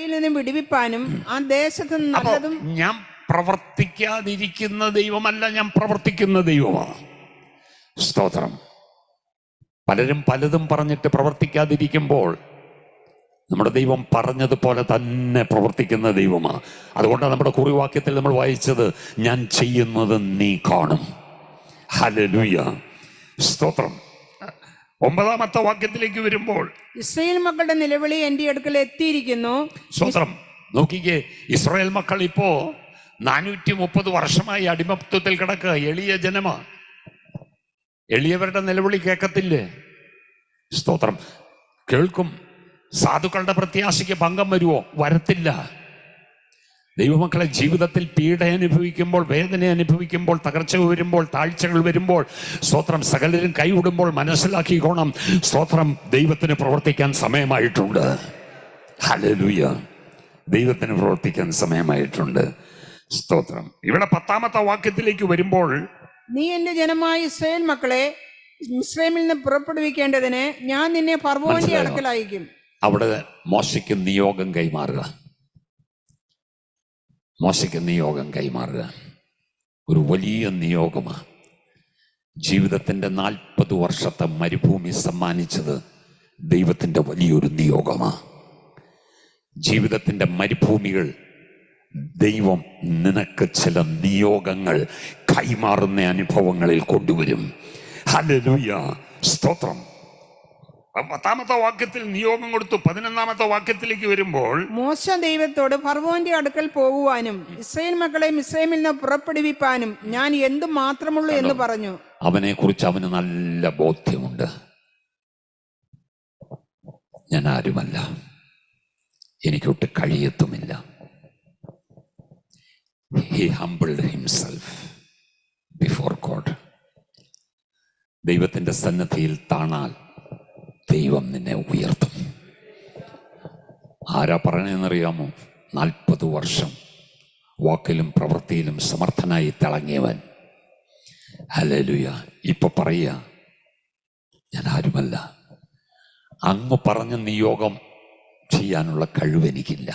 കയ്യിൽ നിന്ന് വിടുവിപ്പാനും ആ ദേശത്ത് നല്ലതും. ഞാൻ പ്രവർത്തിക്കാതിരിക്കുന്ന ദൈവമല്ല, ഞാൻ പ്രവർത്തിക്കുന്ന ദൈവമാണ്. സ്തോത്രം. പലരും പലതും പറഞ്ഞിട്ട് പ്രവർത്തിക്കാതിരിക്കുമ്പോൾ നമ്മുടെ ദൈവം പറഞ്ഞതുപോലെ തന്നെ പ്രവർത്തിക്കുന്ന ദൈവമാണ്. അതുകൊണ്ടാണ് നമ്മുടെ കുറിവാക്യത്തിൽ നമ്മൾ വായിച്ചത്, ഞാൻ ചെയ്യുന്നത് നീ കാണും. ഹല്ലേലൂയ, സ്തോത്രം. 9-ാമത്തെ വാക്യത്തിലേക്ക് വരുമ്പോൾ, ഇസ്രായേൽ മക്കളുടെ നിലവിളി എന്റെ അടുക്കൽ എത്തിയിരിക്കുന്നു. സ്തോത്രം. നോക്കിക്കേ, ഇസ്രായേൽ മക്കൾ ഇപ്പോ 430 വർഷമായി അടിമത്വത്തിൽ കിടക്കുക. എളിയ ജനമാ. എളിയവരുടെ നിലവിളി കേൾക്കത്തില്ലേ? സ്തോത്രം. കേൾക്കും. സാധുക്കളുടെ പ്രത്യാശയ്ക്ക് ഭംഗം വരുമോ? വരത്തില്ല. ദൈവമക്കളെ, ജീവിതത്തിൽ പീഡ അനുഭവിക്കുമ്പോൾ, വേദന അനുഭവിക്കുമ്പോൾ, തകർച്ച വരുമ്പോൾ, താഴ്ചകൾ വരുമ്പോൾ, സ്തോത്രം, സകലരും കൈവിടുമ്പോൾ മനസ്സിലാക്കിക്കോണം, സ്തോത്രം, ദൈവത്തിന് പ്രവർത്തിക്കാൻ സമയമായിട്ടുണ്ട്. ഹല്ലേലൂയ, ദൈവത്തിന് പ്രവർത്തിക്കാൻ സമയമായിട്ടുണ്ട്. സ്തോത്രം. ഇവിടെ 10-ാമത്തെ വാക്യത്തിലേക്ക് വരുമ്പോൾ, നീ എന്റെ ജനമായ ഇസ്രായേൽ മക്കളെ മിസ്രൈമിൽ നിന്ന് പുറപ്പെടുവിക്കേണ്ടതിന് ഞാൻ നിന്നെ ഫറവോന്റെ അടുക്കൽ അയക്കും. അവിടെ മോശയ്ക്ക് നിയോഗം കൈമാറുക. മോശയ്ക്ക് നിയോഗം കൈമാറുക ഒരു വലിയ നിയോഗമാണ്. ജീവിതത്തിൻ്റെ 40 വർഷത്തെ മരുഭൂമി സമ്മാനിച്ചത് ദൈവത്തിൻ്റെ വലിയൊരു നിയോഗമാണ്. ജീവിതത്തിൻ്റെ മരുഭൂമികൾ ദൈവം നിനക്ക് ചില നിയോഗങ്ങൾ കൈമാറുന്ന അനുഭവങ്ങളിൽ കൊണ്ടുവരും. ഹല്ലേലൂയ, സ്തോത്രം. 10-ാമത്തെ വാക്യത്തിൽ നിയോഗം കൊടുത്തു. 11-ാമത്തെ വാക്യത്തിലേക്ക് വരുമ്പോൾ, മോശ ദൈവത്തോട് ഫറവോന്റെ അടുക്കൽ പോകുവാനും ഇസ്രായേൽ മക്കളെ മിസ്രൈമിൽ നിന്ന് പുറപ്പെടുവിപ്പാനും ഞാൻ എന്തു മാത്രമുള്ളൂ എന്ന് പറഞ്ഞു. അവനെ കുറിച്ച് അവന് നല്ല ബോധ്യമുണ്ട്. ഞാൻ ആരുമല്ല, എനിക്കൊട്ട് കഴിയത്തുമില്ല. He humbled himself before God. ദൈവത്തിന്റെ സന്നിധിയിൽ താണാൽ ദൈവം നിന്നെ ഉയർത്തും. ആരാ പറയണെന്നറിയാമോ? 40 വർഷം വാക്കിലും പ്രവൃത്തിയിലും സമർത്ഥനായി തിളങ്ങിയവൻ. ഹല്ലേലൂയ. ഇപ്പൊ പറയുക, ഞാൻ ആരുമല്ല, അങ്ങ് പറഞ്ഞ നിയോഗം ചെയ്യാനുള്ള കഴിവെനിക്കില്ല.